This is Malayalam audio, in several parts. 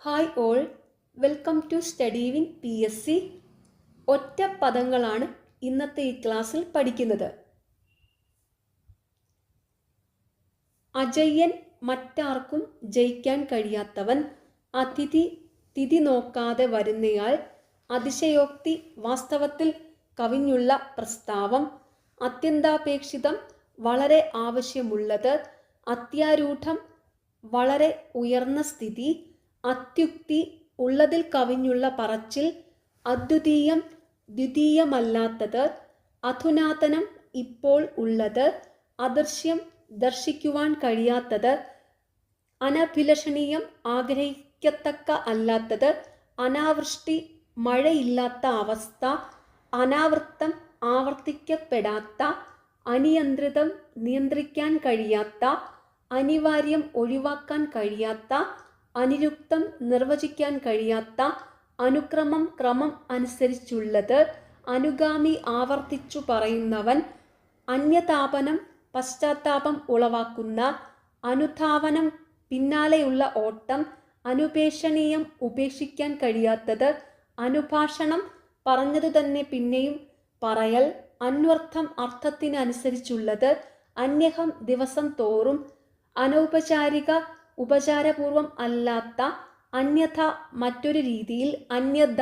Hi all, welcome to study win PSC. ഒറ്റ പദങ്ങളാണ് ഇന്നത്തെ ഈ ക്ലാസ്സിൽ പഠിക്കുന്നത്. അജയ്യൻ, മറ്റാർക്കും ജയിക്കാൻ കഴിയാത്തവൻ, അതിഥി, തിഥി നോക്കാതെ വരുന്നയാൾ, അതിശയോക്തി, വാസ്തവത്തിൽ കവിഞ്ഞുള്ള പ്രസ്താവം, അത്യന്താപേക്ഷിതം, വളരെ ആവശ്യമുള്ളത്, അത്യാരൂഢം, വളരെ ഉയർന്ന സ്ഥിതി, അത്യുക്തി, ഉള്ളതിൽ കവിഞ്ഞുള്ള പറച്ചിൽ, അദ്വിതീയം, ദ്വിതീയമല്ലാത്തത്, അധുനാതനം, ഇപ്പോൾ ഉള്ളത്, അദൃശ്യം, ദർശിക്കുവാൻ കഴിയാത്തത്, അനഭിലഷണീയം, ആഗ്രഹിക്കത്തക്ക അല്ലാത്തത്, അനാവൃഷ്ടി, മഴയില്ലാത്ത അവസ്ഥ, അനാവൃത്തം, ആവർത്തിക്കപ്പെടാത്ത, അനിയന്ത്രിതം, നിയന്ത്രിക്കാൻ കഴിയാത്ത, അനിവാര്യം, ഒഴിവാക്കാൻ കഴിയാത്ത, അനിരുക്തം, നിർവചിക്കാൻ കഴിയാത്ത, അനുക്രമം, ക്രമം അനുസരിച്ചുള്ളത്, അനുഗാമി, ആവർത്തിച്ചു പറയുന്നവൻ, അന്യതാപനം, പശ്ചാത്താപം ഉളവാക്കുന്ന, അനുധാവനം, പിന്നാലെയുള്ള ഓട്ടം, അനുപേക്ഷണീയം, ഉപേക്ഷിക്കാൻ കഴിയാത്തത്, അനുഭാഷണം, പറഞ്ഞതു തന്നെ പിന്നെയും പറയൽ, അന്വർത്ഥം, അർത്ഥത്തിനനുസരിച്ചുള്ളത്, അന്യഹം, ദിവസം തോറും, അനൗപചാരിക, ഉപചാരപൂർവം അല്ലാത്ത, അന്യഥ, മറ്റൊരു രീതിയിൽ, അന്യഥ,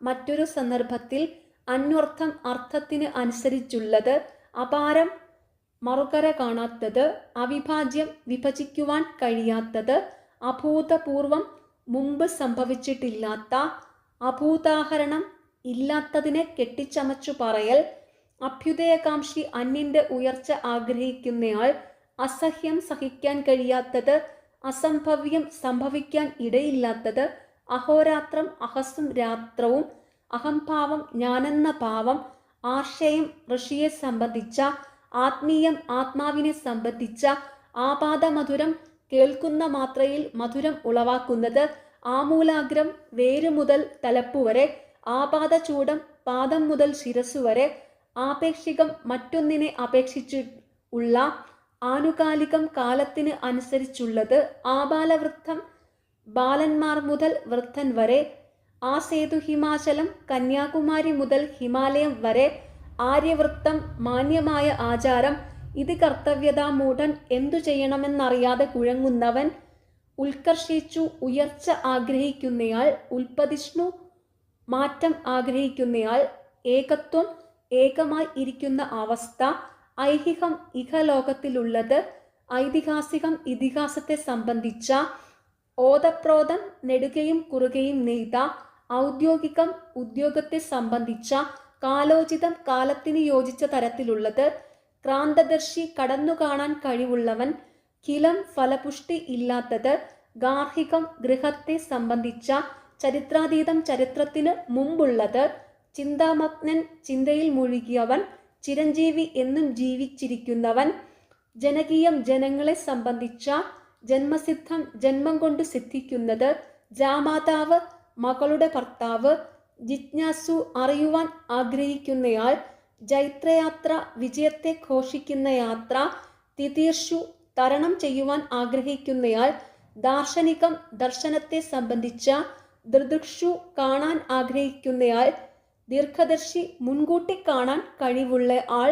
മറ്റൊരു സന്ദർഭത്തിൽ, അന്വർത്ഥം, അർത്ഥത്തിന് അനുസരിച്ചുള്ളത്, അപാരം, മറുകര കാണാത്തത്, അവിഭാജ്യം, വിഭജിക്കുവാൻ കഴിയാത്തത്, അഭൂതപൂർവം, മുമ്പ് സംഭവിച്ചിട്ടില്ലാത്ത, അഭൂതാഹരണം, ഇല്ലാത്തതിനെ കെട്ടിച്ചമച്ചു പറയൽ, അഭ്യുദയകാംക്ഷി, അന്യന്റെ ഉയർച്ച ആഗ്രഹിക്കുന്നയാൾ, അസഹ്യം, സഹിക്കാൻ കഴിയാത്തത്, അസംഭവ്യം, സംഭവിക്കാൻ ഇടയില്ലാത്തത്, അഹോരാത്രം, അഹസ്സും രാത്രവും, അഹംഭാവം, ഞാനെന്ന ഭാവം, ആശയം, ഋഷിയെ സംബന്ധിച്ച, ആത്മീയം, ആത്മാവിനെ സംബന്ധിച്ച, ആപാദമധുരം, കേൾക്കുന്ന മാത്രയിൽ മധുരം ഉളവാക്കുന്നത്, ആമൂലാഗ്രം, വേരു മുതൽ തലപ്പുവരെ, ആപാദചൂടം, പാദം മുതൽ ശിരസ്സു വരെ, ആപേക്ഷികം, മറ്റൊന്നിനെ അപേക്ഷിച്ച് ഉള്ള, ആനുകാലികം, കാലത്തിന് അനുസരിച്ചുള്ളത്, ആബാലവൃദ്ധം, ബാലന്മാർ മുതൽ വൃദ്ധൻ വരെ, ആ സേതു ഹിമാചലം, കന്യാകുമാരി മുതൽ ഹിമാലയം വരെ, ആര്യവൃത്തം, മാന്യമായ ആചാരം, ഇത് കർത്തവ്യതാമൂഢൻ, എന്തു ചെയ്യണമെന്നറിയാതെ കുഴങ്ങുന്നവൻ, ഉത്കർഷിച്ചു, ഉയർച്ച ആഗ്രഹിക്കുന്നയാൾ, ഉൽപ്പതിഷ്ണു, മാറ്റം ആഗ്രഹിക്കുന്നയാൾ, ഏകത്വം, ഏകമായി ഇരിക്കുന്ന അവസ്ഥ, ഐഹികം, ഇഹലോകത്തിലുള്ളത്, ഐതിഹാസികം, ഇതിഹാസത്തെ സംബന്ധിച്ച, ഓതപ്രോതം, നെടുകയും കുറുകയും നെയ്ത, ഔദ്യോഗികം, ഉദ്യോഗത്തെ സംബന്ധിച്ച, കാലോചിതം, കാലത്തിന് യോജിച്ച തരത്തിലുള്ളത്, ക്രാന്തദർശി, കടന്നു കാണാൻ കഴിവുള്ളവൻ, കിലം, ഫലപുഷ്ടി ഇല്ലാത്തത്, ഗാർഹികം, ഗൃഹത്തെ സംബന്ധിച്ച, ചരിത്രാതീതം, ചരിത്രത്തിന് മുമ്പുള്ളത്, ചിന്താമഗ്നൻ, ചിന്തയിൽ മുഴുകിയവൻ, ചിരഞ്ജീവി, എന്നും ജീവിച്ചിരിക്കുന്നവൻ, ജനകീയം, ജനങ്ങളെ സംബന്ധിച്ച, ജന്മസിദ്ധം, ജന്മം കൊണ്ട് സിദ്ധിക്കുന്നത്, ജാമാതാവ്, മകളുടെ ഭർത്താവ്, ജിജ്ഞാസു, അറിയുവാൻ ആഗ്രഹിക്കുന്നയാൾ, ജൈത്രയാത്ര, വിജയത്തെ ഘോഷിക്കുന്ന യാത്ര, തിതീർഷു, തരണം ചെയ്യുവാൻ ആഗ്രഹിക്കുന്നയാൾ, ദാർശനികം, ദർശനത്തെ സംബന്ധിച്ച, ദൃദൃക്ഷു, കാണാൻ ആഗ്രഹിക്കുന്നയാൾ, ദീർഘദർശി, മുൻകൂട്ടി കാണാൻ കഴിവുള്ള ആൾ,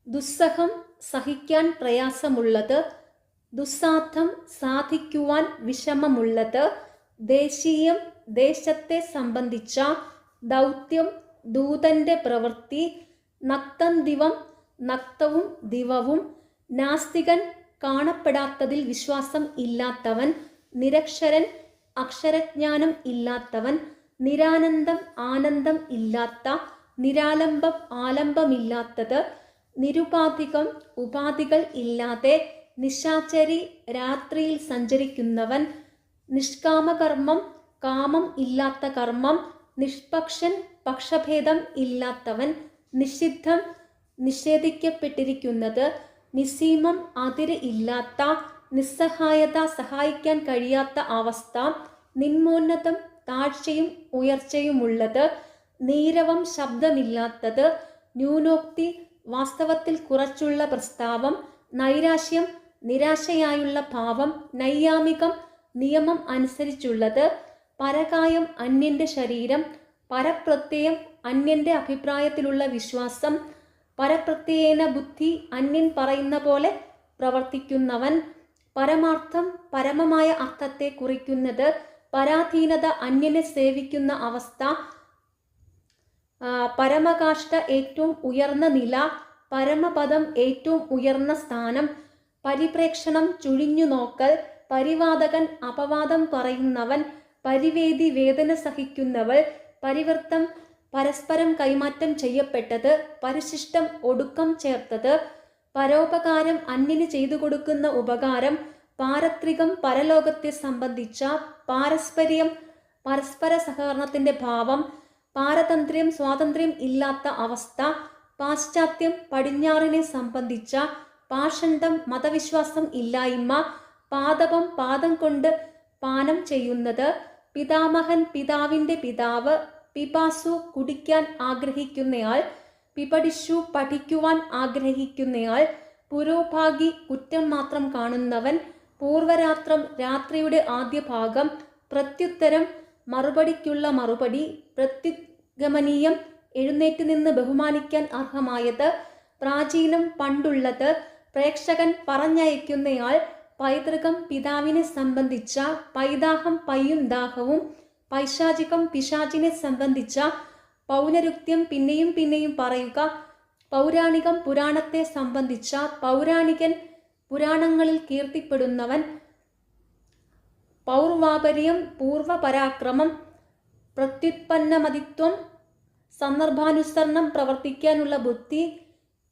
ദുസ്സഹം, സഹിക്കാൻ പ്രയാസമുള്ളത്, ദുസ്സാധ്യം, സാധിക്കുവാൻ വിഷമമുള്ളത്, ദേശീയം, ദേശത്തെ സംബന്ധിച്ച, ദൗത്യം, ദൂതന്റെ പ്രവൃത്തി, നക്തന്ദിവം, നക്തവും ദിവവും, നാസ്തികൻ, കാണപ്പെടാത്തതിൽ വിശ്വാസം ഇല്ലാത്തവൻ, നിരക്ഷരൻ, അക്ഷരജ്ഞാനം ഇല്ലാത്തവൻ, നിരാനന്ദം, ആനന്ദം ഇല്ലാത്ത, നിരാലംബം, ആലംബമില്ലാത്തത്, നിരുപാധികം, ഉപാധികൾ ഇല്ലാതെ, നിശാചരി, രാത്രിയിൽ സഞ്ചരിക്കുന്നവൻ, നിഷ്കാമകർമ്മം, കാമം ഇല്ലാത്ത കർമ്മം, നിഷ്പക്ഷൻ, പക്ഷഭേദം ഇല്ലാത്തവൻ, നിഷിദ്ധം, നിഷേധിക്കപ്പെട്ടിരിക്കുന്നത്, നിസീമം, അതിര് ഇല്ലാത്ത, നിസ്സഹായത, സഹായിക്കാൻ കഴിയാത്ത അവസ്ഥ, നിന്മോന്നതം, താഴ്ചയും ഉയർച്ചയുമുള്ളത്, നീരവം, ശബ്ദമില്ലാത്തത്, ന്യൂനോക്തി, വാസ്തവത്തിൽ കുറച്ചുള്ള പ്രസ്താവം, നൈരാശ്യം, നിരാശയായുള്ള ഭാവം, നൈയാമികം, നിയമം അനുസരിച്ചുള്ളത്. പരകായം അന്യന്റെ ശരീരം. പരപ്രത്യയം അന്യന്റെ അഭിപ്രായത്തിലുള്ള വിശ്വാസം. പരപ്രത്യയേന ബുദ്ധി അന്യൻ പറയുന്ന പോലെ പ്രവർത്തിക്കുന്നവൻ. പരമാർത്ഥം പരമമായ അർത്ഥത്തെ കുറിക്കുന്നത്. പരാധീനത അന്യനെ സേവിക്കുന്ന അവസ്ഥ. പരമകാഷ്ഠ ഏറ്റവും ഉയർന്ന നില. പരമപദം ഏറ്റവും ഉയർന്ന സ്ഥാനം. പരിപ്രേക്ഷണം ചുഴിഞ്ഞു നോക്കൽ. പരിവാദകൻ അപവാദം പറയുന്നവൻ. പരിവേദി വേദന സഹിക്കുന്നവൾ. പരിവൃത്തം പരസ്പരം കൈമാറ്റം ചെയ്യപ്പെട്ടത്. പരിശിഷ്ടം ഒടുക്കം ചേർത്തത്. പരോപകാരം അന്യന് ചെയ്തു കൊടുക്കുന്ന ഉപകാരം. പാരത്രികം പരലോകത്തെ സംബന്ധിച്ച. പാരസ്പര്യം പരസ്പര സഹകരണത്തിന്റെ ഭാവം. പാരതന്ത്ര്യം സ്വാതന്ത്ര്യം ഇല്ലാത്ത അവസ്ഥ. പാശ്ചാത്യം പടിഞ്ഞാറിനെ സംബന്ധിച്ച. പാഷണ്ഡം മതവിശ്വാസം ഇല്ലായ്മ. പാദപം പാദം കൊണ്ട് പാനം ചെയ്യുന്നത്. പിതാമഹൻ പിതാവിന്റെ പിതാവ്. പിപാസു കുടിക്കാൻ ആഗ്രഹിക്കുന്നയാൾ. പിപടിഷു പഠിക്കുവാൻ ആഗ്രഹിക്കുന്നയാൾ. പുരോഭാഗി കുറ്റം മാത്രം കാണുന്നവൻ. പൂർവരാത്രം രാത്രിയുടെ ആദ്യ ഭാഗം. പ്രത്യുത്തരം മറുപടിക്കുള്ള മറുപടി. പ്രത്യുഗമനീയം എഴുന്നേറ്റ് നിന്ന് ബഹുമാനിക്കാൻ അർഹമായത്. പ്രാചീനം പണ്ടുള്ളത്. പ്രേക്ഷകൻ പറഞ്ഞയക്കുന്നയാൾ. പൈതൃകം പിതാവിനെ സംബന്ധിച്ച. പൈതാഹം പയ്യും ദാഹവും. പൈശാചികം പിശാചിനെ സംബന്ധിച്ച. പൗനരുക്ത്യം പിന്നെയും പിന്നെയും പറയുക. പൗരാണികം പുരാണത്തെ സംബന്ധിച്ച. പൗരാണികൻ പുരാണങ്ങളിൽ കീർത്തിപ്പെടുന്നവൻ. പൗർവാപര്യം പൂർവപരാക്രമം. പ്രത്യുത്പന്നമതിത്വം സന്ദർഭാനുസരണം പ്രവർത്തിക്കാനുള്ള ബുദ്ധി.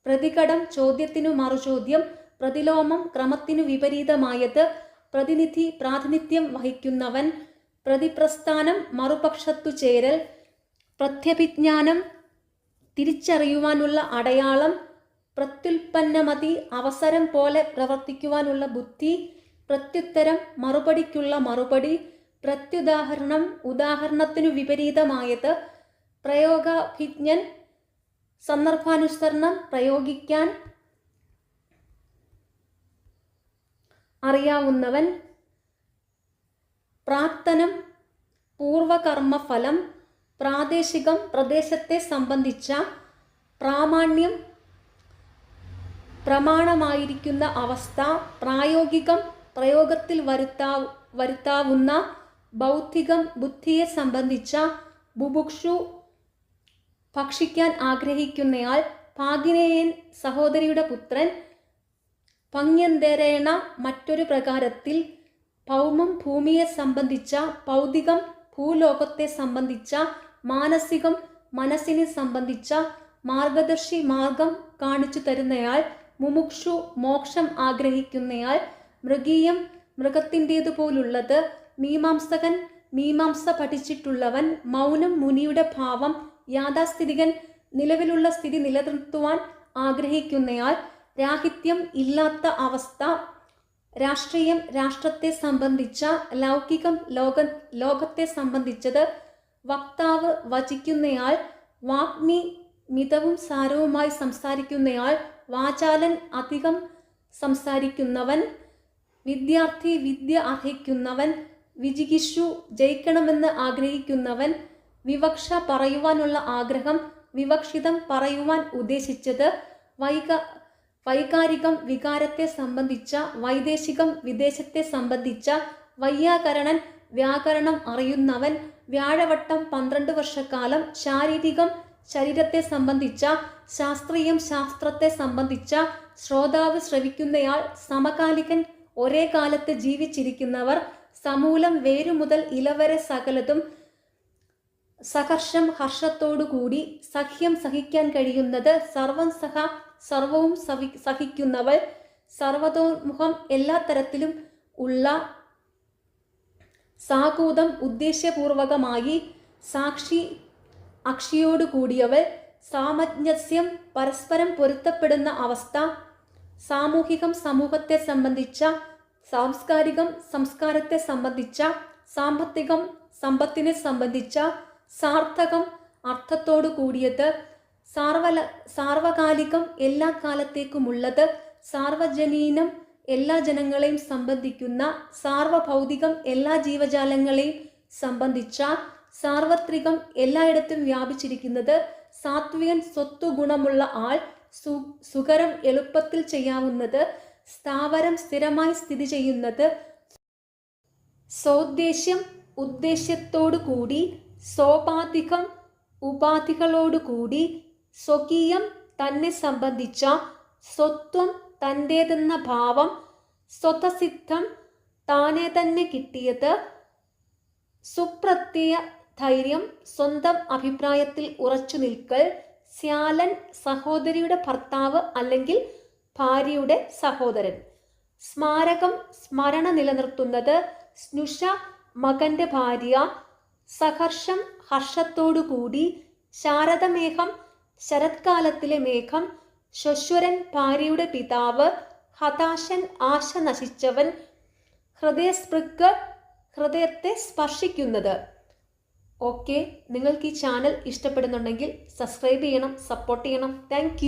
പ്രതികടം ചോദ്യത്തിനു മറുചോദ്യം. പ്രതിലോമം ക്രമത്തിനു വിപരീതമായത്. പ്രതിനിധി പ്രാതിനിധ്യം വഹിക്കുന്നവൻ. പ്രതിപ്രസ്ഥാനം മറുപക്ഷത്തു ചേരൽ. പ്രത്യഭിജ്ഞാനം തിരിച്ചറിയുവാനുള്ള അടയാളം. പ്രത്യുൽപ്പന്നമതി അവസരം പോലെ പ്രവർത്തിക്കുവാനുള്ള ബുദ്ധി. പ്രത്യുത്തരം മറുപടിക്കുള്ള മറുപടി. പ്രത്യുദാഹരണം ഉദാഹരണത്തിനു വിപരീതമായത്. പ്രയോഗാഭിജ്ഞൻ സന്ദർഭാനുസരണം പ്രയോഗിക്കാൻ അറിയാവുന്നവൻ. പ്രാക്തനം പൂർവകർമ്മഫലം. പ്രാദേശികം പ്രദേശത്തെ സംബന്ധിച്ച. പ്രാമാണ്യം പ്രമാണമായിരിക്കുന്ന അവസ്ഥ. പ്രായോഗികം പ്രയോഗത്തിൽ വരുത്താവുന്ന. ബൗദ്ധികം ബുദ്ധിയെ സംബന്ധിച്ച. ബുഭുക്ഷു ഭക്ഷിക്കാൻ ആഗ്രഹിക്കുന്നയാൾ. ഭാഗിനേയൻ സഹോദരിയുടെ പുത്രൻ. ഭംഗ്യന്തരേണ മറ്റൊരു പ്രകാരത്തിൽ. ഭൗമം ഭൂമിയെ സംബന്ധിച്ച. ഭൗതികം ഭൂലോകത്തെ സംബന്ധിച്ച. മാനസികം മനസ്സിനെ സംബന്ധിച്ച. മാർഗദർശി മാർഗം കാണിച്ചു തരുന്നയാൾ. മുമുക്ഷു മോക്ഷം ആഗ്രഹിക്കുന്നയാൾ. മൃഗീയം മൃഗത്തിൻ്റേതുപോലുള്ളത്. മീമാംസകൻ മീമാംസ പഠിച്ചിട്ടുള്ളവൻ. മൗനം മുനിയുടെ ഭാവം. യാഥാസ്ഥിതികൻ നിലവിലുള്ള സ്ഥിതി നിലനിർത്തുവാൻ ആഗ്രഹിക്കുന്നയാൾ. രാഹിത്യം ഇല്ലാത്ത അവസ്ഥ. രാഷ്ട്രീയം രാഷ്ട്രത്തെ സംബന്ധിച്ച. ലൗകികം ലോകത്തെ സംബന്ധിച്ചത്. വക്താവ് വചിക്കുന്നയാൾ. വാഗ്മി മിതവും സാരവുമായി സംസാരിക്കുന്നയാൾ. വാചാലൻ അധികം സംസാരിക്കുന്നവൻ. വിദ്യാർത്ഥി വിദ്യ അർഹിക്കുന്നവൻ. വിജിഗിഷു ജയിക്കണമെന്ന് ആഗ്രഹിക്കുന്നവൻ. വിവക്ഷ പറയുവാനുള്ള ആഗ്രഹം. വിവക്ഷിതം പറയുവാൻ ഉദ്ദേശിച്ചത്. വൈകാരികം വികാരത്തെ സംബന്ധിച്ച. വൈദേശികം വിദേശത്തെ സംബന്ധിച്ച. വൈയാകരണൻ വ്യാകരണം അറിയുന്നവൻ. വ്യാഴവട്ടം 12 വർഷക്കാലം. ശാരീരികം ശരീരത്തെ സംബന്ധിച്ച. ശാസ്ത്രീയം ശാസ്ത്രത്തെ സംബന്ധിച്ച. ശ്രോതാവ് ശ്രവിക്കുന്നയാൾ. സമകാലികൻ ഒരേ കാലത്ത് ജീവിച്ചിരിക്കുന്നവർ. സമൂലം വേരുമുതൽ ഇലവരെ സകലതും. സഹർഷം ഹർഷത്തോടുകൂടി. സഖ്യം സഹിക്കാൻ കഴിയുന്നത്. സർവം സഹ സർവവും സഹിക്കുന്നവൾ. സർവതോമുഖം എല്ലാ തരത്തിലും ഉള്ള. സാകൂതം ഉദ്ദേശ്യപൂർവകമായി. സാക്ഷി അക്ഷിയോട് കൂടിയവൾ. സാമഞ്ജസ്യം പരസ്പരം പൊരുത്തപ്പെടുന്ന അവസ്ഥ. സാമൂഹികം സമൂഹത്തെ സംബന്ധിച്ച. സാംസ്കാരികം സംസ്കാരത്തെ സംബന്ധിച്ച. സാമ്പത്തികം സമ്പത്തിനെ സംബന്ധിച്ച. സാർത്ഥകം അർത്ഥത്തോടു കൂടിയത്. സാർവകാലികം എല്ലാ കാലത്തേക്കുമുള്ളത്. സാർവജനീനം എല്ലാ ജനങ്ങളെയും സംബന്ധിക്കുന്ന, സാർവഭൗതികം എല്ലാ ജീവജാലങ്ങളെയും സംബന്ധിച്ച, സാർവത്രികം എല്ലായിടത്തും വ്യാപിച്ചിരിക്കുന്നത്, സാത്വികൻ, സ്വത്തുഗുണമുള്ള ആൾ, സുകരം എളുപ്പത്തിൽ ചെയ്യാവുന്നത്, സ്ഥാവരം സ്ഥിരമായി സ്ഥിതി ചെയ്യുന്നത്, സോദ്ദേശ്യം ഉദ്ദേശ്യത്തോടുകൂടി, സോപാധികം ഉപാധികളോടുകൂടി, സ്വകീയം തന്നെ സംബന്ധിച്ച, സ്വത്വം തൻ്റേതെന്ന ഭാവം, സ്വതസിദ്ധം താനെ തന്നെ കിട്ടിയത്, സുപ്രത്യയ ധൈര്യം സ്വന്തം അഭിപ്രായത്തിൽ ഉറച്ചു നിൽക്കൽ, ശ്യാലൻ സഹോദരിയുടെ ഭർത്താവ് അല്ലെങ്കിൽ ഭാര്യയുടെ സഹോദരൻ, സ്മാരകം സ്മരണ നിലനിർത്തുന്നത്, സ്നുഷ മകന്റെ ഭാര്യ, സഹർഷം ഹർഷത്തോടുകൂടി, ശാരദമേഘം ശരത്കാലത്തിലെ മേഘം, ശ്വശുരൻ ഭാര്യയുടെ പിതാവ്, ഹതാശൻ ആശ നശിച്ചവൻ, ഹൃദയസ്പൃഗ് ഹൃദയത്തെ സ്പർശിക്കുന്നത്. ഓക്കെ, നിങ്ങൾക്ക് ഈ ചാനൽ ഇഷ്ടപ്പെടുന്നുണ്ടെങ്കിൽ സബ്സ്ക്രൈബ് ചെയ്യണം, സപ്പോർട്ട് ചെയ്യണം. താങ്ക്